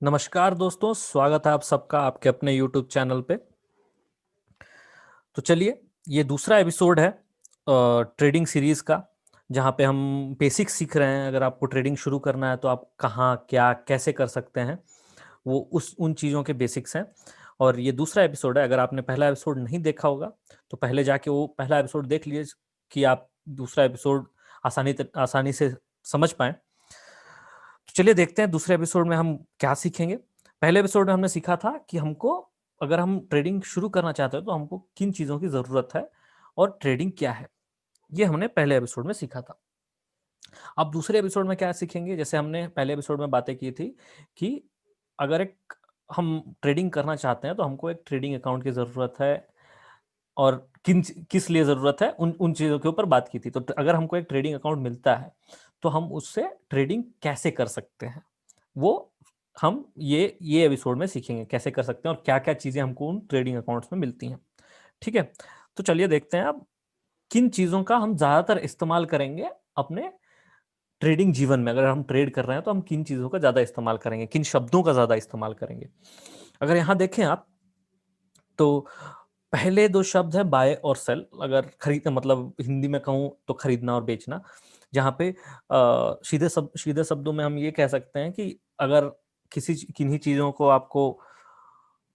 नमस्कार दोस्तों, स्वागत है आप सबका आपके अपने YouTube चैनल पे। तो चलिए, ये दूसरा एपिसोड है ट्रेडिंग सीरीज का, जहाँ पे हम बेसिक्स सीख रहे हैं। अगर आपको ट्रेडिंग शुरू करना है तो आप कहाँ, क्या, कैसे कर सकते हैं, वो उस उन चीज़ों के बेसिक्स हैं। और ये दूसरा एपिसोड है। अगर आपने पहला एपिसोड नहीं देखा होगा तो पहले जाके वो पहला एपिसोड देख लीजिए, कि आप दूसरा एपिसोड आसानी से समझ पाएं। तो चलिए देखते हैं दूसरे एपिसोड में हम क्या सीखेंगे। पहले एपिसोड में हमने सीखा था कि हमको, अगर हम ट्रेडिंग शुरू करना चाहते हैं तो हमको किन चीज़ों की ज़रूरत है और ट्रेडिंग क्या है। ये हमने पहले एपिसोड में सीखा था। अब दूसरे एपिसोड में क्या सीखेंगे, जैसे हमने पहले एपिसोड में बातें की थी कि अगर एक हम ट्रेडिंग करना चाहते हैं तो हमको एक ट्रेडिंग अकाउंट की ज़रूरत है, और किस लिए ज़रूरत है, उन उन चीज़ों के ऊपर बात की थी। तो अगर हमको एक ट्रेडिंग अकाउंट मिलता है तो हम उससे ट्रेडिंग कैसे कर सकते हैं, वो हम ये एपिसोड में सीखेंगे, कैसे कर सकते हैं और क्या क्या चीज़ें हमको उन ट्रेडिंग अकाउंट्स में मिलती हैं। ठीक है, तो चलिए देखते हैं अब किन चीज़ों का हम ज़्यादातर इस्तेमाल करेंगे अपने ट्रेडिंग जीवन में। अगर हम ट्रेड कर रहे हैं तो हम किन चीज़ों का ज़्यादा इस्तेमाल करेंगे, किन शब्दों का ज़्यादा इस्तेमाल करेंगे। अगर यहाँ देखें आप, तो पहले दो शब्द है बाय और सेल। अगर खरीद मतलब हिंदी में कहूँ तो खरीदना और बेचना, जहाँ पे सीधे शब्दों में हम ये कह सकते हैं कि अगर किन्हीं चीज़ों को आपको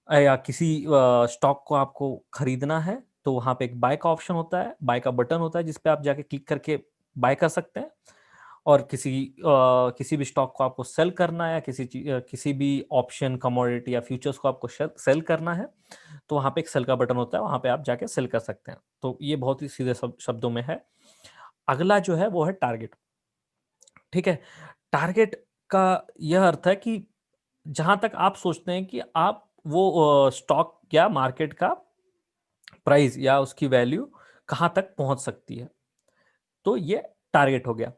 या किसी स्टॉक को आपको खरीदना है तो वहाँ पे एक बाय का ऑप्शन होता है, बाय का बटन होता है, जिस पे आप जाके क्लिक करके बाय कर सकते हैं। और किसी भी स्टॉक को आपको सेल करना है, या किसी भी ऑप्शन, कमोडिटी या फ्यूचर्स को आपको सेल करना है, तो वहाँ पे एक सेल का बटन होता है, वहाँ पे आप जाके सेल कर सकते हैं। तो ये बहुत ही सीधे शब्दों में है। अगला जो है वो है टारगेट। ठीक है, टारगेट का यह अर्थ है कि जहां तक आप सोचते हैं कि आप वो स्टॉक या मार्केट का प्राइस या उसकी वैल्यू कहां तक पहुंच सकती है, तो ये टारगेट हो गया।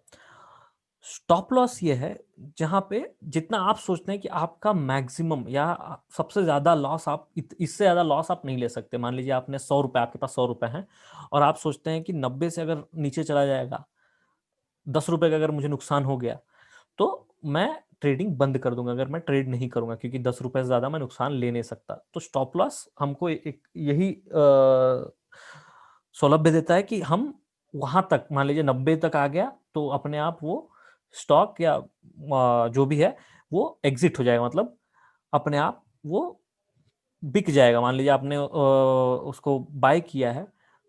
स्टॉप लॉस ये है जहां पे जितना आप सोचते हैं कि आपका मैक्सिमम या सबसे ज्यादा लॉस, आप इससे ज्यादा लॉस आप नहीं ले सकते। मान लीजिए आपने 100 रुपए, आपके पास 100 रुपए हैं, और आप सोचते हैं कि 90 से अगर नीचे चला जाएगा, 10 रुपए का अगर मुझे नुकसान हो गया, तो मैं ट्रेडिंग बंद कर दूंगा, अगर मैं ट्रेड नहीं करूंगा, क्योंकि 10 रुपए से ज्यादा मैं नुकसान ले नहीं सकता। तो स्टॉप लॉस हमको एक यही सौलभ्य देता है कि हम वहां तक, मान लीजिए 90 तक आ गया, तो अपने आप वो स्टॉक या जो भी है वो एग्जिट हो जाएगा, मतलब अपने आप वो बिक जाएगा। मान लीजिए आपने उसको बाय किया है,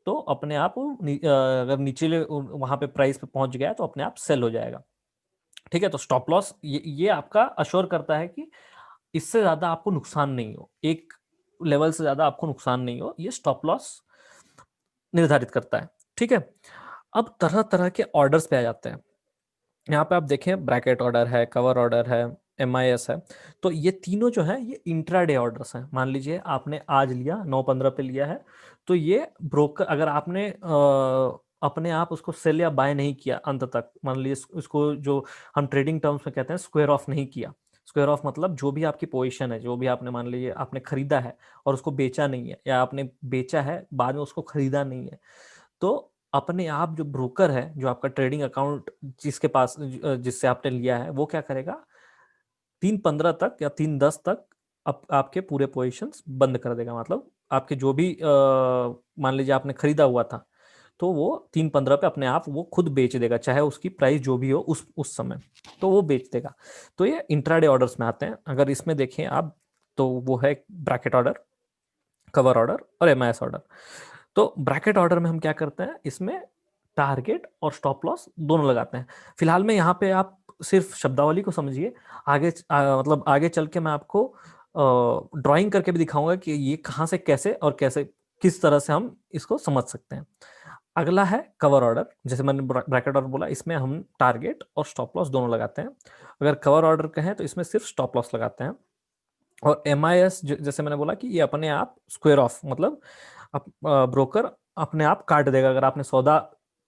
तो अपने आप वो अगर नीचे वहां पे प्राइस पे पहुंच गया तो अपने आप सेल हो जाएगा। ठीक है, तो स्टॉप लॉस ये आपका अश्योर करता है कि इससे ज्यादा आपको नुकसान नहीं हो, एक लेवल से ज्यादा आपको नुकसान नहीं हो, ये स्टॉप लॉस निर्धारित करता है। ठीक है, अब तरह तरह के ऑर्डर्स पे आ जाते हैं। यहाँ पे आप देखें, ब्रैकेट ऑर्डर है, कवर ऑर्डर है, MIS है। तो ये तीनों जो है ये इंट्राडे ऑर्डर्स हैं। मान लीजिए आपने आज लिया, 9:15 पे लिया है, तो ये ब्रोकर, अगर आपने अपने आप उसको सेल या बाय नहीं किया अंत तक, मान लीजिए उसको जो हम ट्रेडिंग टर्म्स में कहते हैं स्क्वायर ऑफ नहीं किया। स्क्वायर ऑफ मतलब जो भी आपकी पोजीशन है, जो भी आपने, मान लीजिए आपने खरीदा है और उसको बेचा नहीं है, या आपने बेचा है बाद में उसको खरीदा नहीं है, तो अपने आप जो ब्रोकर है, जो आपका ट्रेडिंग अकाउंट जिसके पास जिससे आपने लिया है, वो क्या करेगा, 3:15 तक या 3:10 तक आपके पूरे पोजीशंस बंद कर देगा। मतलब आपके जो भी मान लीजिए आपने खरीदा हुआ था, तो वो 3:15 पे अपने आप वो खुद बेच देगा, चाहे उसकी प्राइस जो भी हो उस समय, तो वो बेच देगा। तो ये इंट्राडे ऑर्डर्स में आते हैं। अगर इसमें देखें आप, तो वो है ब्रैकेट ऑर्डर, कवर ऑर्डर और MIS ऑर्डर। तो ब्रैकेट ऑर्डर में हम क्या करते हैं, इसमें टारगेट और स्टॉप लॉस दोनों लगाते हैं। फिलहाल में यहाँ पे आप सिर्फ शब्दावली को समझिए। आगे मतलब आगे चल के मैं आपको ड्राइंग करके भी दिखाऊंगा कि ये कहाँ से कैसे और कैसे किस तरह से हम इसको समझ सकते हैं। अगला है कवर ऑर्डर। जैसे मैंने ब्रैकेट ऑर्डर बोला, इसमें हम टारगेट और स्टॉप लॉस दोनों लगाते हैं। अगर कवर ऑर्डर कहें तो इसमें सिर्फ स्टॉप लॉस लगाते हैं। और MIS जैसे मैंने बोला कि ये अपने आप स्क्वायर ऑफ, मतलब ब्रोकर अपने आप काट देगा। अगर आपने सौदा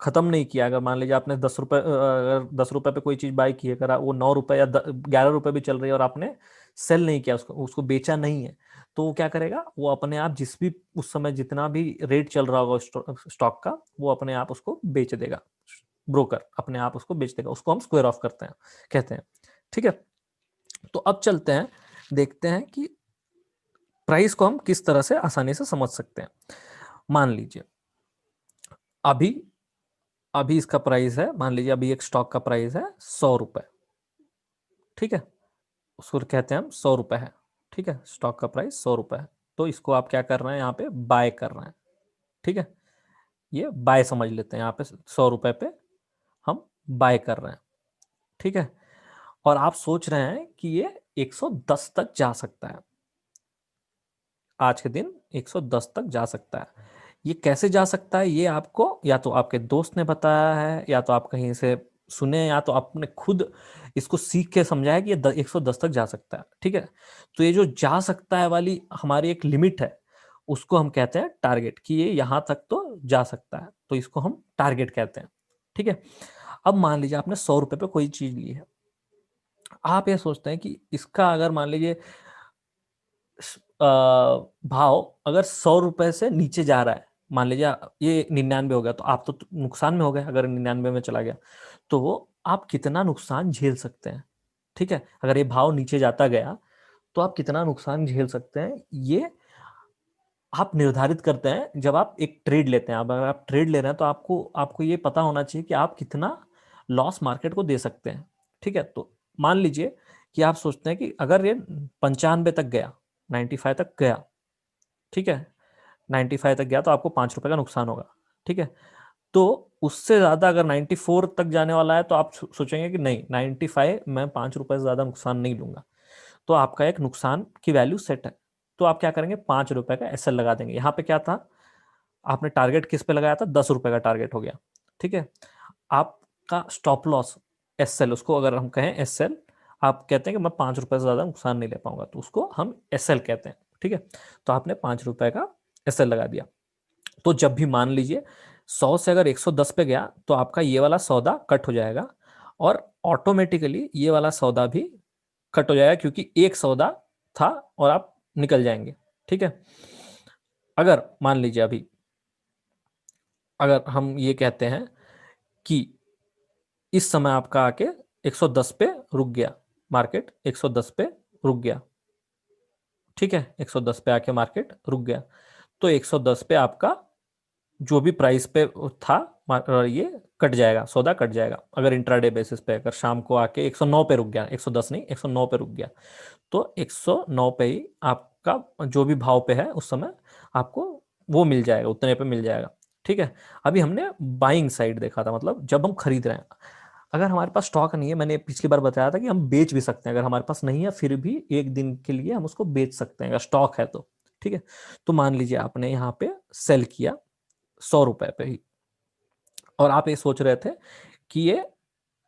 खत्म नहीं किया, अगर मान लीजिए आपने 10 रुपए, अगर 10 रुपए पे कोई चीज बाय की है, अगर वो 9 रुपए या 11 रुपए भी चल रही है और आपने सेल नहीं किया, उसको उसको बेचा नहीं है, तो वो क्या करेगा, वो अपने आप जिस भी उस समय जितना भी रेट चल रहा होगा स्टॉक का, वो अपने आप उसको बेच देगा। ब्रोकर अपने आप उसको बेच देगा, उसको हम स्क्वायर ऑफ करते हैं, कहते हैं। ठीक है, तो अब चलते हैं देखते हैं कि प्राइस को हम किस तरह से आसानी से समझ सकते हैं। मान लीजिए अभी अभी इसका प्राइस है, मान लीजिए अभी एक स्टॉक का प्राइस है 100 रुपए, ठीक है, उसको कहते हैं हम 100 रुपए है, ठीक है, स्टॉक का प्राइस 100 रुपए है। तो इसको आप क्या कर रहे हैं, यहाँ पे बाय कर रहे हैं, ठीक है, ये बाय समझ लेते हैं, यहाँ पे 100 रुपए पे हम बाय कर रहे हैं, ठीक है। और आप सोच रहे हैं कि ये 110 तक जा सकता है, आज के दिन 110 तक जा सकता है। ये कैसे जा सकता है, ये आपको या तो आपके दोस्त ने बताया है, या तो आप कहीं से सुने, या तो आपने खुद इसको सीख के समझा है कि ये 110 तक जा सकता है, ठीक है। तो ये जो जा सकता है वाली हमारी एक लिमिट है, उसको हम कहते हैं टारगेट, कि ये यहां तक तो जा सकता है, तो इसको हम टारगेट कहते हैं, ठीक है। अब मान लीजिए आपने 100 रुपए पे कोई चीज ली है, आप ये सोचते हैं कि इसका अगर मान लीजिए भाव अगर 100 रुपए से नीचे जा रहा है, मान लीजिए ये 99 हो गया, तो आप तो नुकसान में हो गए। अगर 99 में चला गया तो आप कितना नुकसान झेल सकते हैं, ठीक है। अगर ये भाव नीचे जाता गया तो आप कितना नुकसान झेल सकते हैं, ये आप निर्धारित करते हैं जब आप एक ट्रेड लेते हैं। अब अगर आप ट्रेड ले रहे हैं तो आपको आपको ये पता होना चाहिए कि आप कितना लॉस मार्केट को दे सकते हैं, ठीक है। तो मान लीजिए कि आप सोचते हैं कि अगर ये 95 तक गया, 95 तक गया, ठीक है, 95 तक गया तो आपको 5 रुपए का नुकसान होगा, ठीक है। तो उससे ज्यादा अगर 94 तक जाने वाला है तो आप सोचेंगे कि नहीं, 95 मैं 5 रुपए से ज्यादा नुकसान नहीं लूंगा, तो आपका एक नुकसान की वैल्यू सेट है। तो आप क्या करेंगे, 5 रुपए का एसएल लगा देंगे। यहाँ पे क्या था, आपने टारगेट किस पे लगाया था, 10 रुपए का टारगेट हो गया, ठीक है। आपका स्टॉप लॉस एसएल, उसको अगर हम कहें एसएल, आप कहते हैं कि मैं 5 रुपए से ज्यादा नुकसान नहीं ले पाऊंगा, तो उसको हम एसएल कहते हैं, ठीक है। तो आपने 5 रुपए का एसएल लगा दिया। तो जब भी मान लीजिए 100 से अगर 110 पे गया तो आपका ये वाला सौदा कट हो जाएगा, और ऑटोमेटिकली ये वाला सौदा भी कट हो जाएगा, क्योंकि एक सौदा था और आप निकल जाएंगे, ठीक है। अगर मान लीजिए अभी अगर हम ये कहते हैं कि इस समय आपका आके 110 पे रुक गया, मार्केट 110 पे रुक गया, ठीक है, 110 पे आके मार्केट रुक गया, तो 110 पे आपका जो भी प्राइस पे था ये कट जाएगा, सौदा कट जाएगा। अगर इंट्राडे बेसिस पे अगर शाम को आके 109 पे रुक गया, 110 नहीं 109 पे रुक गया, तो 109 पे ही आपका जो भी भाव पे है उस समय आपको वो मिल जाएगा, उतने पे मिल जाएगा, ठीक है। अभी हमने बाइंग साइड देखा था, मतलब जब हम खरीद रहे हैं। अगर हमारे पास स्टॉक नहीं है, मैंने पिछली बार बताया था कि हम बेच भी सकते हैं, अगर हमारे पास नहीं है फिर भी एक दिन के लिए हम उसको बेच सकते हैं अगर स्टॉक है तो, ठीक है। तो मान लीजिए आपने यहाँ पे सेल किया 100 रुपए पे ही, और आप ये सोच रहे थे कि ये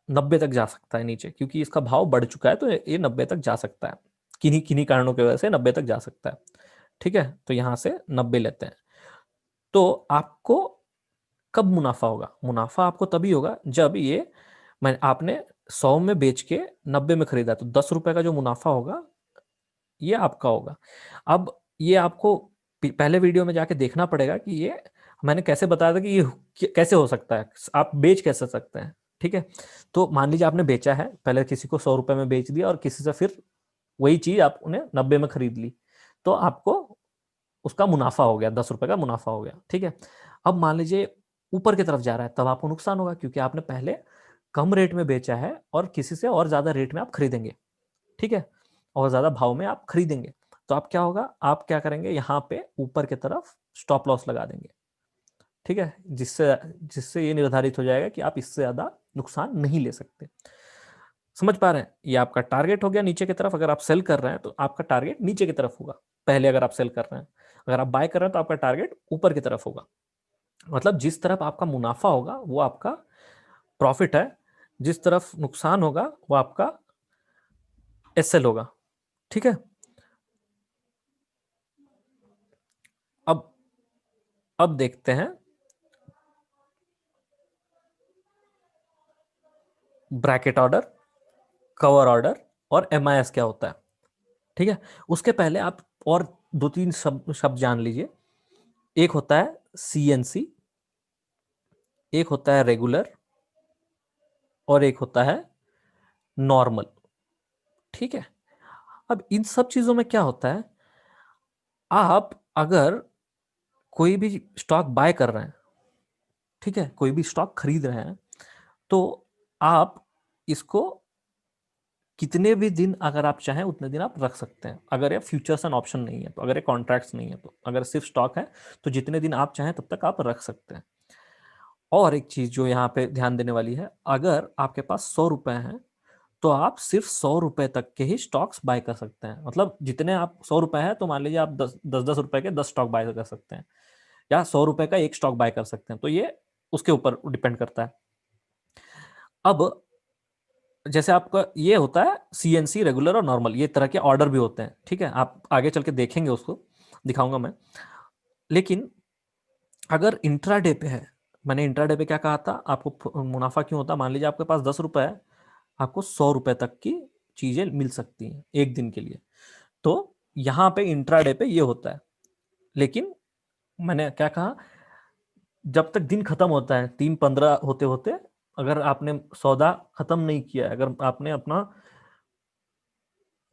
90 तक जा सकता है नीचे, क्योंकि इसका भाव बढ़ चुका है, तो ये 90 तक जा सकता है, किन्हीं किन्हीं कारणों की वजह से 90 तक जा सकता है, ठीक है। तो यहां से 90 लेते हैं। तो आपको कब मुनाफा होगा, मुनाफा आपको तभी होगा जब ये मैं आपने 100 में बेच के 90 में खरीदा, तो 10 रुपए का जो मुनाफा होगा ये आपका होगा। अब ये आपको पहले वीडियो में जाके देखना पड़ेगा कि ये मैंने कैसे बताया था कि ये कैसे हो सकता है, आप बेच कैसे सकते हैं, ठीक है। तो मान लीजिए आपने बेचा है, पहले किसी को 100 रुपए में बेच दिया और किसी से फिर वही चीज आपने 90 में खरीद ली, तो आपको उसका मुनाफा हो गया, 10 रुपए का मुनाफा हो गया, ठीक है। अब मान लीजिए ऊपर की तरफ जा रहा है, तब आपको नुकसान होगा, क्योंकि आपने पहले कम रेट में बेचा है और किसी से और ज्यादा रेट में आप खरीदेंगे, ठीक है, और ज्यादा भाव में आप खरीदेंगे। तो आप क्या होगा, आप क्या करेंगे, यहाँ पे ऊपर की तरफ स्टॉप लॉस लगा देंगे, ठीक है, जिससे जिससे ये निर्धारित हो जाएगा कि आप इससे ज्यादा नुकसान नहीं ले सकते। समझ पा रहे हैं, ये आपका टारगेट हो गया नीचे की तरफ। अगर आप सेल कर रहे हैं तो आपका टारगेट नीचे की तरफ होगा पहले, अगर आप सेल कर रहे हैं। अगर आप बाय कर रहे हैं तो आपका टारगेट ऊपर की तरफ होगा, मतलब जिस तरफ आपका मुनाफा होगा वो आपका प्रॉफिट है, जिस तरफ नुकसान होगा वो आपका एसएल होगा, ठीक है। अब अब देखते हैं ब्रैकेट ऑर्डर, कवर ऑर्डर और एमआईएस क्या होता है, ठीक है। उसके पहले आप और दो तीन शब्द शब्द जान लीजिए। एक होता है सीएनसी, एक होता है रेगुलर, और एक होता है नॉर्मल, ठीक है। अब इन सब चीजों में क्या होता है, आप अगर कोई भी स्टॉक बाय कर रहे हैं, ठीक है, कोई भी स्टॉक खरीद रहे हैं, तो आप इसको कितने भी दिन अगर आप चाहें उतने दिन आप रख सकते हैं, अगर ये फ्यूचर्स एंड ऑप्शन नहीं है तो, अगर ये कॉन्ट्रैक्ट्स नहीं है तो, अगर सिर्फ स्टॉक है तो जितने दिन आप चाहें तब तक आप रख सकते हैं। और एक चीज जो यहाँ पे ध्यान देने वाली है, अगर आपके पास 100 रुपए हैं तो आप सिर्फ 100 रुपए तक के ही स्टॉक्स बाय कर सकते हैं। मतलब जितने आप 100 रुपए है तो मान लीजिए आप 10 10 रुपए के 10 स्टॉक बाय कर सकते हैं, या 100 रुपए का एक स्टॉक बाय कर सकते हैं। तो ये उसके ऊपर डिपेंड करता है। अब जैसे आपका ये होता है सीएनसी, रेगुलर और नॉर्मल, ये तरह के ऑर्डर भी होते हैं, ठीक है, आप आगे चल के देखेंगे, उसको दिखाऊंगा मैं। लेकिन अगर इंट्राडे पे है, मैंने इंट्राडे पे क्या कहा था आपको, मुनाफा क्यों होता है, मान लीजिए आपके पास 10 रुपए है, आपको 100 रुपए तक की चीजें मिल सकती हैं एक दिन के लिए। तो यहाँ पे इंट्राडे पे ये होता है। लेकिन मैंने क्या कहा, जब तक दिन खत्म होता है 3:15 होते होते, अगर आपने सौदा खत्म नहीं किया है, अगर आपने अपना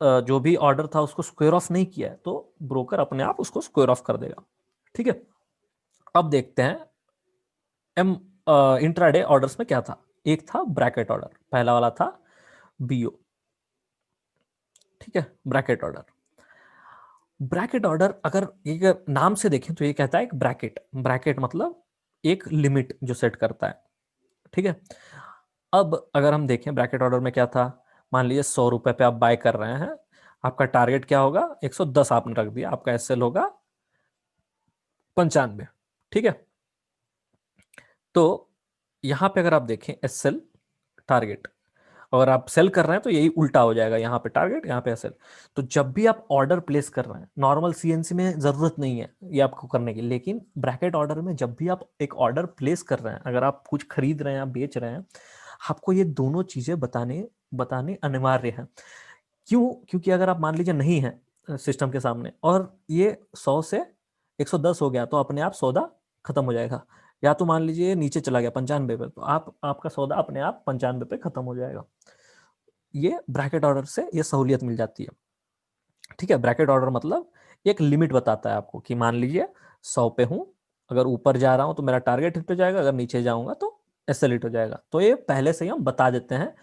जो भी ऑर्डर था उसको स्क्वायर ऑफ नहीं किया है, तो ब्रोकर अपने आप उसको स्क्वायर ऑफ कर देगा। ठीक है, अब देखते हैं एम इंट्राडे ऑर्डर्स में क्या था। एक था ब्रैकेट ऑर्डर, पहला वाला था बीओ, ठीक है, ब्रैकेट ऑर्डर। ब्रैकेट ऑर्डर अगर एक नाम से देखें तो ये कहता है एक ब्रैकेट, ब्रैकेट मतलब एक लिमिट जो सेट करता है, ठीक है। अब अगर हम देखें ब्रैकेट ऑर्डर में क्या था, मान लीजिए 100 रुपए पे आप बाय कर रहे हैं, आपका टारगेट क्या होगा, 110 आपने रख दिया, आपका एसएल होगा 95, ठीक है। तो यहां पे अगर आप देखें एसएल टारगेट, अगर आप सेल कर रहे हैं तो यही उल्टा हो जाएगा, यहाँ पे टारगेट यहाँ पे एसएल। तो जब भी आप ऑर्डर प्लेस कर रहे हैं, नॉर्मल सीएनसी में जरूरत नहीं है ये आपको करने की, लेकिन ब्रैकेट ऑर्डर में जब भी आप एक ऑर्डर प्लेस कर रहे हैं, अगर आप कुछ खरीद रहे हैं या बेच रहे हैं, आपको ये दोनों चीजें बताने बताने अनिवार्य है। क्यों? क्योंकि अगर आप मान लीजिए नहीं है सिस्टम के सामने और ये 100 से 110 हो गया, तो अपने आप सौदा खत्म हो जाएगा। या तो मान लीजिए नीचे चला गया 95 पे, तो आपका सौदा अपने आप 95 पे खत्म हो जाएगा। ये ब्रैकेट ऑर्डर से ये सहूलियत मिल जाती है, ठीक है। ब्रैकेट ऑर्डर मतलब एक लिमिट बताता है आपको कि मान लीजिए 100 पे हूं, अगर ऊपर जा रहा हूं तो मेरा टारगेट हिट हो जाएगा, अगर नीचे जाऊंगा तो एसएल हिट हो जाएगा। तो ये पहले से ही हम बता देते हैं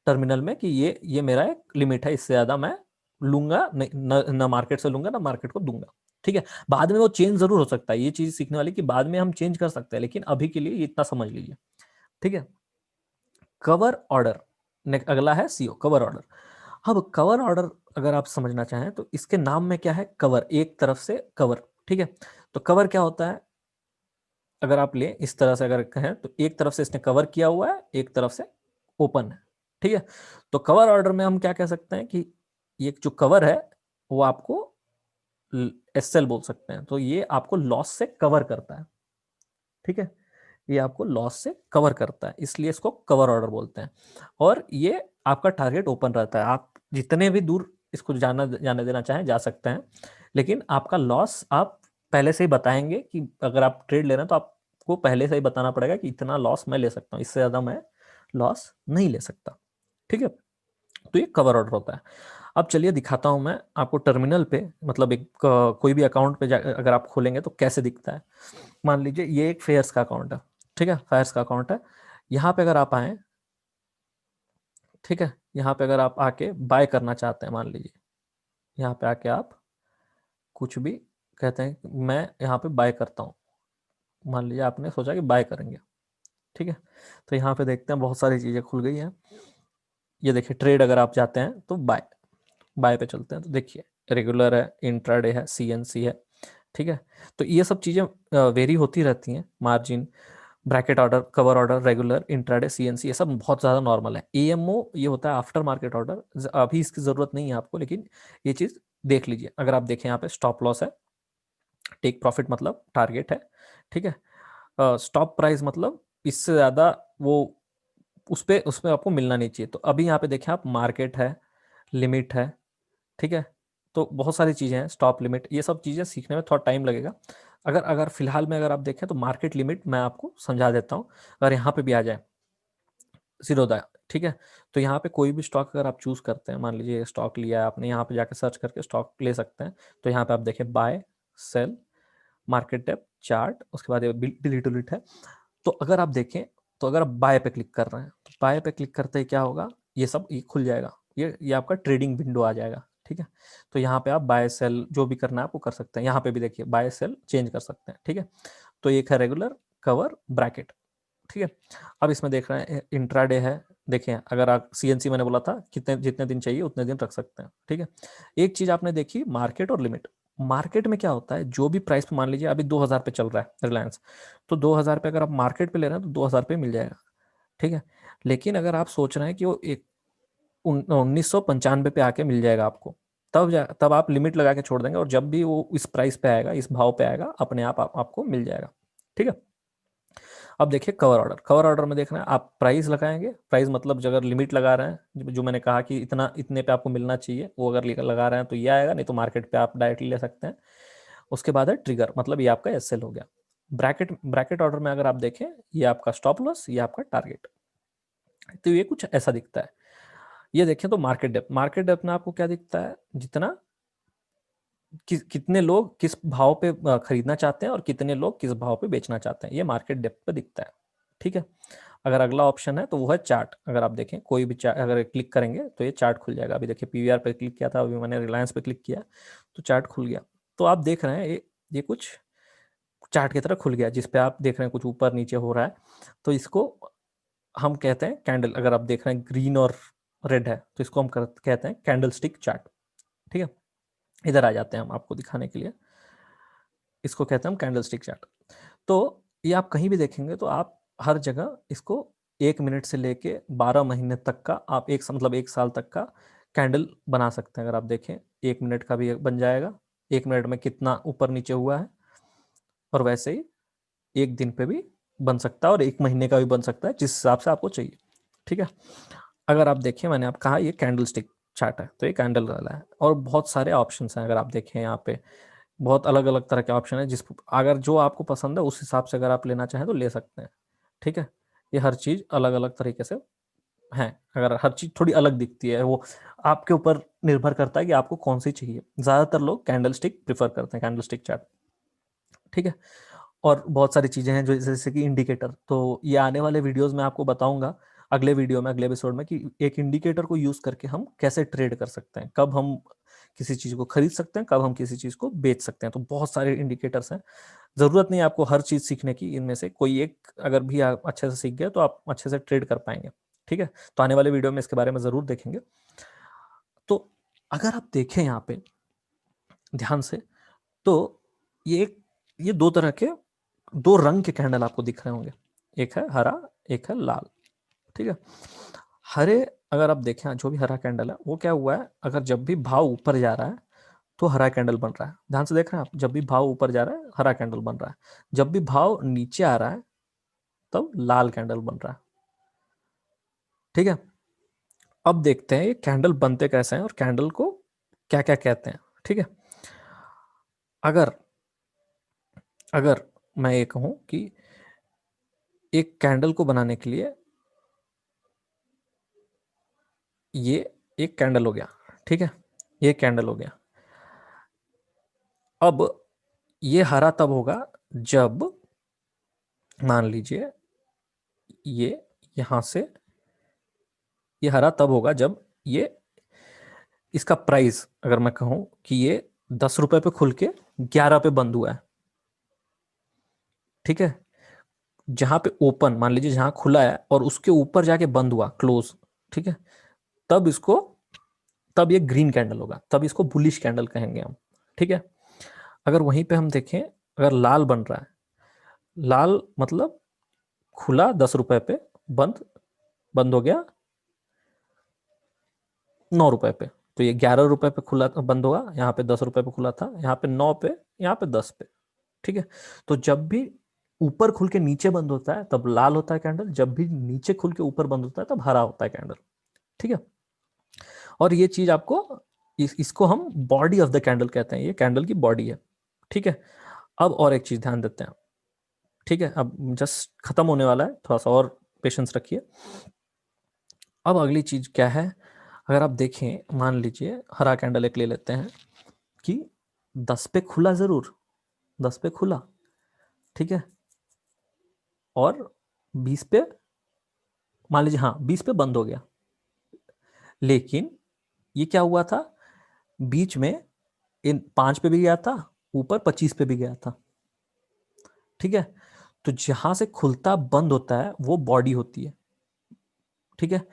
टर्मिनल में कि ये मेरा एक लिमिट है, इससे ज्यादा मैं लूंगा नहीं, न मार्केट से लूंगा ना मार्केट को दूंगा, ठीक है। बाद में वो चेंज जरूर हो सकता है, ये चीज सीखने वाली कि बाद में हम चेंज कर सकते हैं, लेकिन अभी के लिए ये इतना समझ लीजिए, ठीक है। कवर ऑर्डर, अगला है सीओ, कवर ऑर्डर। अब कवर ऑर्डर अगर आप समझना चाहें तो इसके नाम में क्या है, कवर, एक तरफ से कवर, ठीक है। तो कवर क्या होता है, अगर आप ले इस तरह से अगर कहें तो एक तरफ से इसने कवर किया हुआ है, एक तरफ से ओपन है, ठीक है। तो कवर ऑर्डर में हम क्या कह सकते हैं कि ये जो कवर है वो आपको एसएल बोल सकते हैं, तो ये आपको लॉस से कवर करता है, ठीक है। ये आपको लॉस से कवर करता है, इसलिए इसको कवर ऑर्डर बोलते हैं। और ये आपका टारगेट ओपन रहता है, आप जितने भी दूर इसको जाने देना चाहें जा सकते हैं, लेकिन आपका लॉस आप पहले से ही बताएंगे कि अगर आप ट्रेड ले रहे हैं तो आपको पहले से ही बताना पड़ेगा कि इतना लॉस मैं ले सकता हूँ, इससे ज़्यादा मैं लॉस नहीं ले सकता, ठीक है। तो ये कवर ऑर्डर होता है। अब चलिए दिखाता हूं मैं आपको टर्मिनल पे, मतलब एक कोई भी अकाउंट पे अगर आप खोलेंगे तो कैसे दिखता है। मान लीजिए ये एक फेयर्स का अकाउंट है, ठीक है, फेयर्स का अकाउंट है। यहाँ पे अगर आप आए, ठीक है, यहाँ पे अगर आप आके बाय करना चाहते हैं, मान लीजिए यहाँ पे आके आप कुछ भी कहते हैं कि मैं यहाँ पे बाय करता हूँ, मान लीजिए आपने सोचा कि बाय करेंगे, ठीक है। तो यहाँ पे देखते हैं बहुत सारी चीज़ें खुल गई हैं। ये देखिए ट्रेड अगर आप जाते हैं तो बाय, बाय पे चलते हैं तो देखिए रेगुलर है, इंट्राडे है, सीएनसी है, ठीक है। तो ये सब चीज़ें वेरी होती रहती हैं, margin, bracket order, cover order, regular, intraday, CNC, ये सब बहुत ज़्यादा नॉर्मल है। एएमओ ये होता है आफ्टर मार्केट ऑर्डर, अभी इसकी ज़रूरत नहीं है आपको, लेकिन ये चीज़ देख लीजिए। अगर आप देखें यहाँ पे स्टॉप लॉस है, टेक प्रॉफिट मतलब टारगेट है, ठीक है, स्टॉप प्राइस मतलब इससे ज़्यादा वो उस पे आपको मिलना नहीं चाहिए। तो अभी यहाँ पे देखें आप, मार्केट है, लिमिट है, ठीक है। तो बहुत सारी चीज़ें हैं, स्टॉप लिमिट, ये सब चीज़ें सीखने में थोड़ा टाइम लगेगा। अगर अगर फिलहाल में अगर आप देखें तो मार्केट लिमिट मैं आपको समझा देता हूँ। अगर यहाँ पे भी आ जाए, सिरोदा, ठीक है। तो यहाँ पे कोई भी स्टॉक अगर आप चूज करते हैं, मान लीजिए स्टॉक लिया है आपने, यहाँ पे जाके सर्च करके स्टॉक ले सकते हैं। तो यहाँ पे आप देखें buy, sell, market depth, chart, उसके बाद ये डिलीट डिलीट है। तो अगर आप देखें, तो अगर आप बाय पे क्लिक कर रहे हैं, तो बाय पे क्लिक करते ही क्या होगा, ये सब ये खुल जाएगा, ये आपका ट्रेडिंग विंडो आ जाएगा, ठीक है। तो यहाँ पे आप बाय सेल जो भी करना है आपको कर सकते हैं। यहाँ पे भी देखिए बाय सेल चेंज कर सकते हैं, ठीक है। तो एक है रेगुलर, कवर, ब्रैकेट, ठीक है। अब इसमें देख रहे हैं इंट्राडे है। देखिए अगर आप सीएनसी मैंने बोला था कितने जितने दिन चाहिए उतने दिन रख सकते हैं, ठीक है। एक चीज आपने देखी मार्केट और लिमिट। मार्केट में क्या होता है, जो भी प्राइस पे, मान लीजिए अभी 2000 पे चल रहा है रिलायंस, तो 2000 पे अगर आप मार्केट पे ले रहे हैं तो 2000 पे मिल जाएगा, ठीक है। लेकिन अगर आप सोच रहे हैं कि वो एक 1995 पे आके मिल जाएगा आपको, तब आप लिमिट लगा के छोड़ देंगे, और जब भी वो इस प्राइस पे आएगा, इस भाव पे आएगा, अपने आप आपको मिल जाएगा, ठीक है। अब देखिए कवर ऑर्डर। कवर ऑर्डर में देखना है आप प्राइस लगाएंगे, प्राइस मतलब अगर लिमिट लगा रहे हैं, जो मैंने कहा कि इतना इतने पे आपको मिलना चाहिए, वो अगर लगा रहे हैं तो ये आएगा, नहीं तो मार्केट पे आप डायरेक्टली ले सकते हैं। उसके बाद है ट्रिगर, मतलब ये आपका एसएल हो गया। ब्रैकेट, ब्रैकेट ऑर्डर में अगर आप देखें, ये आपका स्टॉप लॉस, ये आपका टारगेट। तो ये कुछ ऐसा दिखता है। ये देखें तो मार्केट डेप्थ, मार्केट डेप्थ में आपको क्या दिखता है, जितना कितने लोग किस भाव पे खरीदना चाहते हैं और कितने लोग किस भाव पे बेचना चाहते हैं, ये मार्केट डेप्थ पे दिखता है, ठीक है। अगर अगला ऑप्शन है तो वो है चार्ट। अगर आप देखें कोई भी चार्ट अगर क्लिक करेंगे तो ये चार्ट खुल जाएगा। अभी देखिए पीवीआर पे क्लिक किया था, अभी मैंने रिलायंस पे क्लिक किया तो चार्ट खुल गया। तो आप देख रहे हैं ये कुछ चार्ट की तरह खुल गया, जिस पे आप देख रहे हैं कुछ ऊपर नीचे हो रहा है। तो इसको हम कहते हैं कैंडल। अगर आप देख रहे हैं ग्रीन और रेड है तो इसको हम कहते हैं कैंडल स्टिक चार्ट, ठीक है। इधर आ जाते हैं हम आपको दिखाने के लिए, इसको कहते हैं हम कैंडल स्टिक चार्ट। तो ये आप कहीं भी देखेंगे तो आप हर जगह इसको 1 मिनट से लेके 12 महीने तक का आप मतलब 1 साल तक का कैंडल बना सकते हैं। अगर आप देखें 1 मिनट का भी बन जाएगा, 1 मिनट में कितना ऊपर नीचे हुआ है, और वैसे ही 1 दिन पे भी बन सकता है और 1 महीने का भी बन सकता है, जिस हिसाब से आपको चाहिए, ठीक है। अगर आप देखें, मैंने आप कहा ये कैंडल स्टिक चार्ट है, तो ये कैंडल वाला है, और बहुत सारे ऑप्शन हैं। अगर आप देखें यहाँ पे बहुत अलग अलग तरह के ऑप्शन है, जिस अगर जो आपको पसंद है उस हिसाब से अगर आप लेना चाहें तो ले सकते हैं, ठीक है। ये हर चीज़ अलग अलग तरीके से है। अगर हर चीज़ थोड़ी अलग दिखती है, वो आपके ऊपर निर्भर करता है कि आपको कौन सी चाहिए। ज़्यादातर लोग कैंडल स्टिक प्रीफर करते हैं, कैंडल स्टिक चार्ट, ठीक है। और बहुत सारी चीज़ें हैं जो जैसे कि इंडिकेटर, तो ये आने वाले वीडियोस में आपको बताऊंगा, अगले वीडियो में, अगले एपिसोड में, कि एक इंडिकेटर को यूज़ करके हम कैसे ट्रेड कर सकते हैं, कब हम किसी चीज़ को खरीद सकते हैं, कब हम किसी चीज़ को बेच सकते हैं। तो बहुत सारे इंडिकेटर्स हैं, ज़रूरत नहीं है आपको हर चीज़ सीखने की। इनमें से कोई एक अगर भी आप अच्छे से सीख गए तो आप अच्छे से ट्रेड कर पाएंगे, ठीक है। तो आने वाले वीडियो में इसके बारे में ज़रूर देखेंगे। तो अगर आप देखें यहाँ पे ध्यान से, तो ये दो तरह के, दो रंग के कैंडल आपको दिख रहे होंगे, एक है हरा, एक है लाल, ठीक है। हरे, अगर आप देखें जो भी हरा कैंडल है वो क्या हुआ है, अगर जब भी भाव ऊपर जा रहा है तो हरा कैंडल बन रहा है। ध्यान से देख रहे हैं आप, जब भी भाव ऊपर जा रहा है हरा कैंडल बन रहा है, जब भी भाव नीचे आ रहा है तब लाल कैंडल बन रहा है, ठीक है। अब देखते हैं ये कैंडल बनते कैसे हैं और कैंडल को क्या क्या कहते हैं, ठीक है। अगर अगर मैं ये कहूं कि एक कैंडल को बनाने के लिए, ये एक कैंडल हो गया, ठीक है, ये कैंडल हो गया। अब ये हरा तब होगा जब, मान लीजिए ये यहां से, ये हरा तब होगा जब ये, इसका प्राइस अगर मैं कहूं कि ये 10 रुपए पे खुल के 11 पे बंद हुआ है, ठीक है। जहां पे ओपन, मान लीजिए जहां खुला है और उसके ऊपर जाके बंद हुआ क्लोज, ठीक है, तब इसको, तब ये ग्रीन कैंडल होगा, तब इसको बुलिश कैंडल कहेंगे हम, ठीक है। अगर वहीं पे हम देखें, अगर लाल बन रहा है, लाल मतलब खुला 10 रुपए पे, बंद बंद हो गया 9 रुपए पे, तो ये 11 रुपए पे खुला बंद होगा, यहाँ पे 10 रुपए पे खुला था, यहाँ पे 9 पे, यहाँ पे 10 पे, ठीक है। तो जब भी ऊपर खुल के नीचे बंद होता है तब लाल होता है कैंडल, जब भी नीचे खुल के ऊपर बंद होता है तब हरा होता है कैंडल, ठीक है। और ये चीज आपको, इसको हम बॉडी ऑफ द कैंडल कहते हैं, ये कैंडल की बॉडी है, ठीक है। अब और एक चीज ध्यान देते हैं, ठीक है। अब जस्ट खत्म होने वाला है, थोड़ा सा और पेशेंस रखिए। अब अगली चीज क्या है, अगर आप देखें, मान लीजिए हरा कैंडल एक ले लेते हैं कि 10 पे खुला जरूर, 10 पे खुला, ठीक है, और 20 पे, मान लीजिए हाँ 20 पे बंद हो गया, लेकिन ये क्या हुआ था, बीच में इन 5 पे भी गया था, ऊपर 25 पे भी गया था, ठीक है। तो जहां से खुलता बंद होता है वो बॉडी होती है, ठीक है।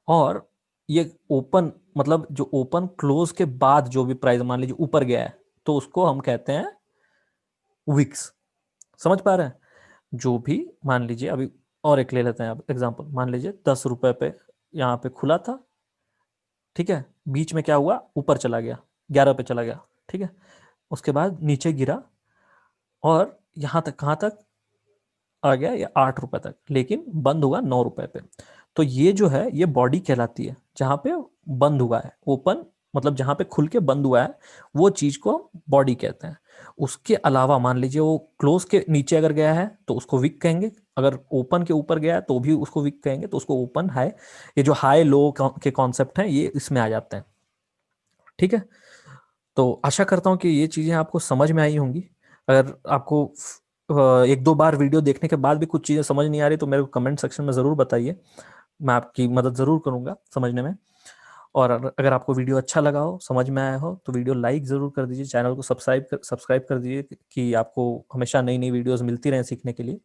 और ये ओपन, मतलब जो ओपन क्लोज के बाद जो भी प्राइस मान लीजिए ऊपर गया है, तो उसको हम कहते हैं विक्स। समझ पा रहे हैं? जो भी, मान लीजिए अभी और एक ले लेते हैं अब एग्जांपल, मान लीजिए 10 रुपए पे यहाँ पे खुला था, ठीक है, बीच में क्या हुआ, ऊपर चला गया, 11 पे चला गया, ठीक है, उसके बाद नीचे गिरा और यहाँ तक, कहाँ तक आ गया, ये 8 रुपए तक, लेकिन बंद हुआ 9 रुपए पे। तो ये जो है ये बॉडी कहलाती है, जहां पे बंद हुआ है, ओपन मतलब जहां पे खुल के बंद हुआ है, वो चीज को बॉडी कहते हैं। उसके अलावा मान लीजिए वो क्लोज के नीचे अगर गया है तो उसको विक कहेंगे, अगर ओपन के ऊपर गया है तो भी उसको विक कहेंगे, तो उसको ओपन हाई, ये जो हाई लो के कॉन्सेप्ट हैं ये इसमें आ जाते हैं, ठीक है। तो आशा करता हूँ कि ये चीज़ें आपको समझ में आई होंगी। अगर आपको एक दो बार वीडियो देखने के बाद भी कुछ चीज़ें समझ नहीं आ रही तो मेरे को कमेंट सेक्शन में ज़रूर बताइए, मैं आपकी मदद ज़रूर करूँगा समझने में। और अगर आपको वीडियो अच्छा लगा हो, समझ में आया हो, तो वीडियो लाइक ज़रूर कर दीजिए, चैनल को सब्सक्राइब कर दीजिए कि आपको हमेशा नई नई वीडियोज़ मिलती रहें सीखने के लिए,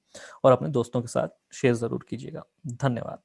और अपने दोस्तों के साथ शेयर ज़रूर कीजिएगा। धन्यवाद।